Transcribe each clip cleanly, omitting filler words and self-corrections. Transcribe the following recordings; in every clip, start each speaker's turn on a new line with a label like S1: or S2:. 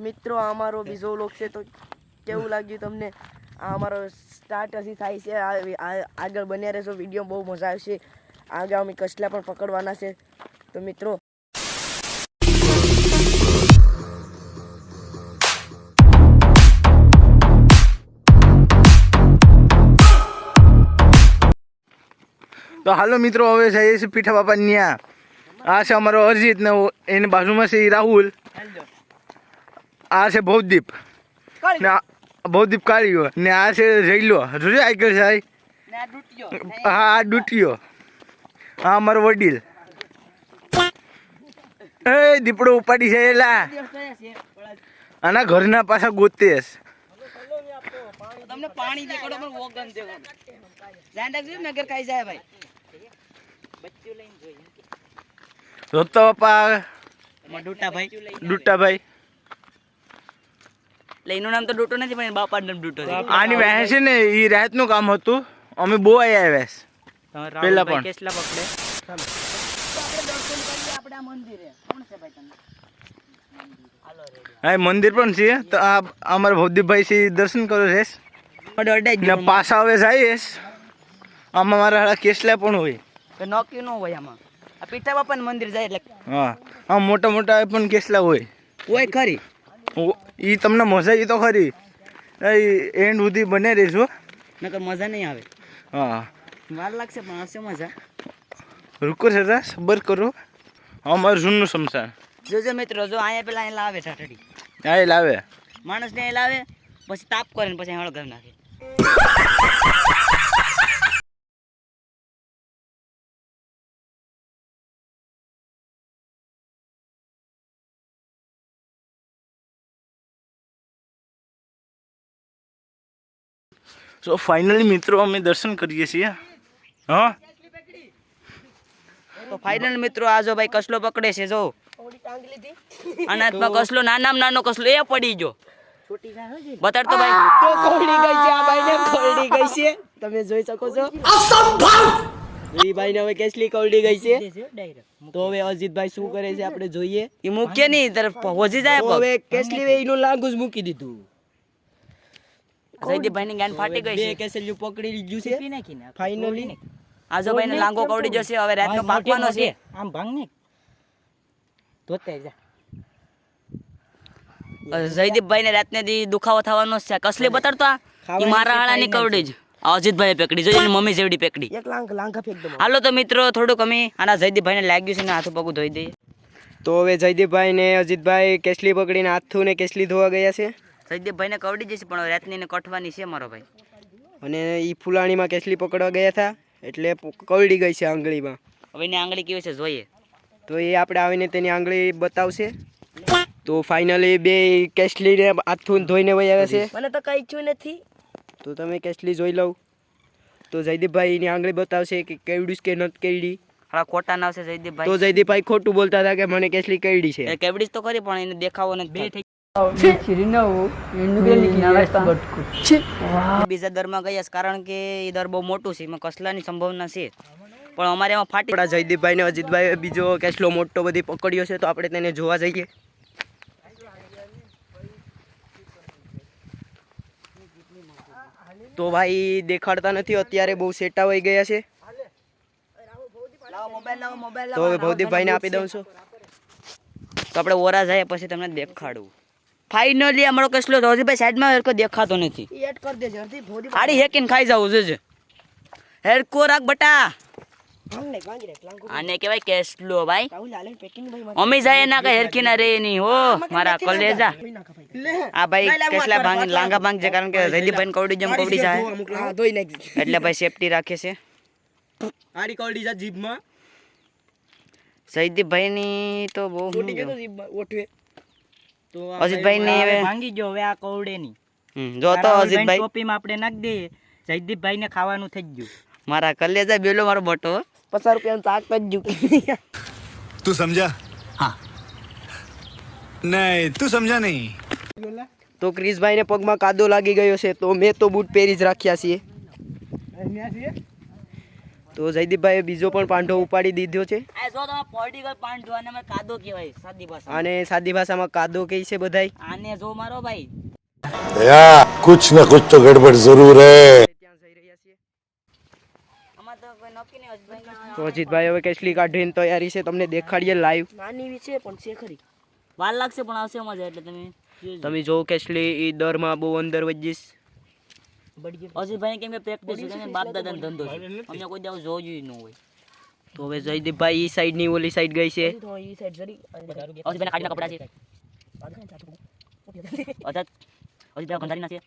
S1: મિત્રો અમારો બીજો વ્લોગ છે, તો કેવું લાગ્યું તમને? આ અમારો સ્ટાર્ટ હજી થાય છે, આગળ બન્યા રહેશો, વિડીયો બહુ મજા આવશે. આગળ અમે કસલા પણ પકડવાના છે. તો મિત્રો
S2: તો હાલો મિત્રો, હવે જઈએ છીએ પીઠા બાપા ન્યા. આ છે અમારો અરજીત ને એની બાજુમાં છે રાહુલ. આ છે ભવદીપ ને ભવદીપ કાળીઓ ને આ છે જઈલો જોજે આગળ જાય. હા આ ડૂટીઓ. હા અમારો વડીલ. એ દીપડો ઉપાડી છે એલા આના ઘરના પાછા ગોતેસ.
S1: તમને પાણી દેખાડો પણ વોગન દેખાડો. ધ્યાન રાખજો નગર ખાઈ જાય ભાઈ. બચ્ચું લઈને જોઈએ
S2: રોતા બાપા ડૂટાભાઈ.
S1: એનું નામ તો ડૂટો નથી પણ બાપા નામ ડૂટો છે.
S2: આની વહેણ છે ને એ રાતનું કામ હતું. અમે બહુ આવ્યા પેલા પણ
S1: કેટલા પકડે આપણે દર્શન કરીએ આપણે આ મંદિરે. કોણ છે ભાઈ તમે?
S2: હા મંદિર પણ છે. તો આ અમારા ભવદીપભાઈ છે દર્શન કરો છે ને પાછા હવે જાય. આમાં મારા હાડા કેસલા પણ હોય
S1: તો નોકી ન હોય આમાં. આ પીઠા બાપાનું મંદિર જાય એટલે
S2: હા હા મોટા મોટા પણ કેસલા હોય
S1: ખરી.
S2: એ તમને મજા એ તો ખરી. એન્ડ સુધી બને રહીશું
S1: નકર મજા નહીં આવે.
S2: હા
S1: વાર લાગશે પણ હશે મજા.
S2: રૂકો છે સબર કરો. અમારું જૂનું સમસાન
S1: જોજો મિત્રો, જો અહીંયા પેલા અહીં લાવે ઠાઠડી.
S2: હા એ લાવે
S1: માણસને અહીં લાવે, પછી તાપ કરે ને પછી હળગાવી નાખે.
S2: સો ફાઇનલી મિત્રો અમે દર્શન કરીએ છીએ. હા
S1: તો ફાઇનલ મિત્રો આ જો ભાઈ કસલો પકડે છે. જો અનાથમાં કસલો નાનો કસલો એ પડી ગયો. બતાડ તો ભાઈ. તો કોરડી ગઈ છે આ ભાઈને, કોરડી ગઈ છે. તમે જોઈ શકો છો. અસંભવ. એ ભાઈને હવે કેસલી કોરડી ગઈ છે. તો હવે અજીતભાઈ શું કરે છે આપણે જોઈએ. એ મૂકે નહીં તરફ હોજી જાય. હવે કેસલી એનું લાગુ જ મૂકી દીધું. જયદીપભાઈ ની ગાંઠ ફાટી ગઈ છે. બે કેસલિયું પકડી લીધું છે ફાઇનલી. આજોભાઈ ને લાંગો કવડી જશે. હવે રાતનો પાકવાનો છે. આમ ભાંગ ને ધોતે જા. જયદીપભાઈ ને રાતને દી દુખાવો થવાનો છે. કસલી બતાડતો આ મારા હાળાની કવડી જ અજીતભાઈ પેકડી જોઈ મમ્મી જેવડી પેકડી. એક લાંગા ફેંક દો. હાલો તો મિત્રો થોડુંક અમે આના જયદીપભાઈ ને લાગ્યું છે ને હાથ પગ ધોઈ દઈએ.
S3: તો હવે જયદીપભાઈ ને અજીતભાઈ કેસલી પકડીને હાથું ને કેસલી ધોવા ગયા છે.
S1: જયદીપભાઈ ને કવડી જશે પણ રાતની ને કઠવાની છે મારો ભાઈ.
S3: અને એ ફૂલાણીમાં કેસલી પકડવા ગયા હતા એટલે કવડી ગઈ છે આંગળીમાં.
S1: હવે એની આંગળી કેવી છે જોઈએ.
S3: તો એ આપણે આવીને તેની આંગળી બતાવશે. તો ફાઇનલી બે કેસલીને હાથું ધોઈને વહી આવે છે.
S1: મને તો કઈ ઈચ્છું નથી.
S3: તો તમે કેસલી જોઈ લઉં. તો જયદીપભાઈ એની આંગળી બતાવશે કે કેવડી કે નથી કેવડી.
S1: થોડા ખોટા ના આવશે જયદીપભાઈ.
S3: તો જયદીપભાઈ ખોટું બોલતા હતા કે મને કેસલી કેવડી છે.
S1: કેવડી તો ખરી પણ એને દેખાવો નથી. બીજા દરમાં ગયા કારણ કે એ દર બહુ મોટું છે. એમાં કસલાની સંભાવના છે પણ અમારે એમાં ફાટી.
S3: જયદીપભાઈ ને અજીતભાઈ બીજો કેસલો મોટો બધી પકડ્યો છે. તો આપણે તેને જોવા જઈએ. તો ભાઈ દેખાડતા નથી અત્યારે, બહુ સેટા વહી ગયા છે. તો હવે ભવદીપભાઈ ને આપી દઉં છું.
S1: તો આપણે ઓરા જાય પછી તમને દેખાડું. ફાઇનલી અમારો કસલો હજી સાઈડમાં હેરકો દેખાતો નથી. એડ કરી દેજે આડી હેકીને ખાઈ જાવ છે. હેરકો રાખ બટા. આને કહેવાય કેસલો ભાઈ. અમી જાય ના કઈ હેરકી ના રે નહીં હો મારા કલેજા. આ ભાઈ કેસલા ભાંગ લાંગા ભાંગ છે કારણ કે જયદીપભાઈ ને કવડી જેમ કવડી જાય એટલે ભાઈ સેફટી રાખે છે.
S3: આડી કવડી જા જીભમાં.
S1: જયદીપભાઈ ની તો બહુ
S3: ઓઠવે. તો
S1: અજીતભાઈ ને હવે
S4: ભાંગી ગયો. હવે આ કવડે ની
S1: જો તો અજીતભાઈ
S4: ટોપીમાં આપણે નાખી દઈએ. જયદીપભાઈ ને ખાવાનું થઈ ગયું.
S1: મારા કલેજા બેલો મારો બટો 50 રૂપિયાનું શાક પજ્યું.
S5: તું સમજા? હા નહીં તું સમજા નહીં.
S3: તો ક્રિશભાઈ ને પગમાં કાદો લાગી ગયો છે. તો મેં તો બૂટ પહેરી જ રાખ્યા છીએ. તો જયદીપભાઈ બીજો પણ પાંડો ઉપાડી દીધો છે.
S1: આ જો તમે પોલિટિકલ પાંડો અને અમે કાદો કહેવાય સાદી ભાષામાં.
S3: આને સાદી ભાષામાં કાદો કહે છે બધાય.
S1: આને જો મારો ભાઈ
S5: भैया कुछ न कुछ तो गड़बड़ जरूर है.
S3: ત્યાં જઈ રહ્યા છીએ.
S1: આમાં તો કોઈ નક્કી નહીં હસબન્ડ
S3: તો અજીતભાઈ હવે કેસલી કાઢીને તૈયારી છે, તમને દેખાડીએ લાઈવ.
S1: નાની વિશે પણ છે ખરી. વાર લાગશે પણ આવશે મજા એટલે તમે જોજો.
S3: તમે જો કેસલી ઈ દરમાં બહુ અંદર વજીશ.
S1: અજીતભાઈ કેમ કે પ્રેક્ટિસ છે ને બાપ દાદાનો ધંધો છે. અમને કોઈ દાવ જોયું ન હોય.
S3: તો હવે જયદીપભાઈ ઈ સાઈડ ની ઓલી સાઈડ ગઈ છે.
S1: અજીતભાઈના કાઢીના કપડા છે. અજાત અજીતભાઈ ગંધારી ના છે.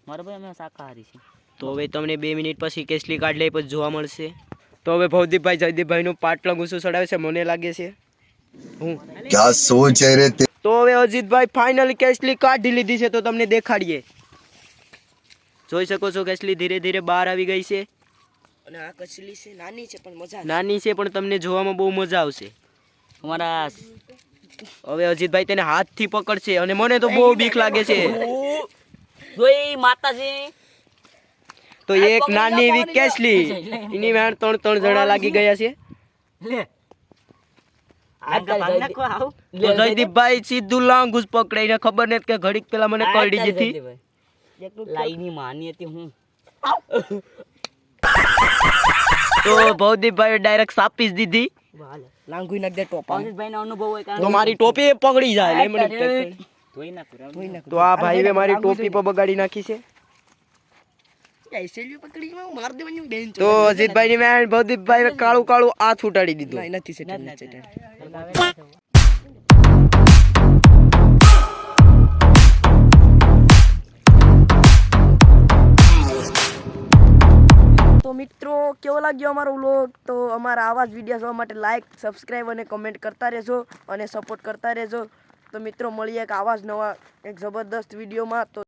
S1: મારો ભાઈ અમે શાકાહારી છે.
S3: તો હવે તમને 2 મિનિટ પછી કેસલી કાઢ લે પછી જોવા મળશે. તો હવે ભવદીપભાઈ જયદીપભાઈનું પાટલો ગુસ્સો ચડાવે છે, મને લાગે છે. હું
S5: क्या सोच है रे
S3: તો હવે અજીતભાઈ ફાઇનલી કેસલી કાઢી લીધી છે, તો તમને દેખાડીએ. જોઈ શકો છો કેસલી ધીરે ધીરે બહાર આવી ગઈ છે.
S1: અને આ કચલી છે નાની છે પણ મજા
S3: નાની છે પણ તમને જોવામાં બહુ મજા આવશે.
S1: અમારા
S3: હવે અજીતભાઈ તેને હાથથી પકડશે અને મને તો બહુ બીક લાગે છે.
S1: જોઈ માતાજી
S3: તો એક નાની એવી કેસલી એની વેણ 3 જણા લાગી ગયા છે.
S1: લે
S4: આગળ ભાગ નાખો આવ.
S3: તો જયદીપભાઈ સીધું લાંગુસ પકડાઈને ખબર નથી કે ઘડીક પેલા મને કરડી જતી.
S1: લાઈની માની હતી હું.
S3: તો ભવદીપભાઈ ડાયરેક્ટ સાપી જ દીધી.
S1: લાંગુઈ નાખ દે ટોપા. અજીતભાઈનો અનુભવ હોય કારણ
S3: તો મારી ટોપી પકડી જાય. લે મને
S4: ધોઈ નાખો.
S3: તો આ ભાઈએ મારી ટોપી પર બગાડી નાખી છે. તો અજીતભાઈ ની વેણ ભવદીપભાઈ કાળું કાળું હાથ ઉટાડી દીધું.
S6: તો મિત્રો કેવો લાગ્યો અમારો વ્લોગ? તો અમારા આવા જ વિડીયો જોવા માટે લાઈક, સબસ્ક્રાઈબ અને કમેન્ટ કરતા રહેજો અને સપોર્ટ કરતા રહેજો. તો મિત્રો મળીએ એક આવા જ નવા એક જબરદસ્ત વિડીયોમાં. તો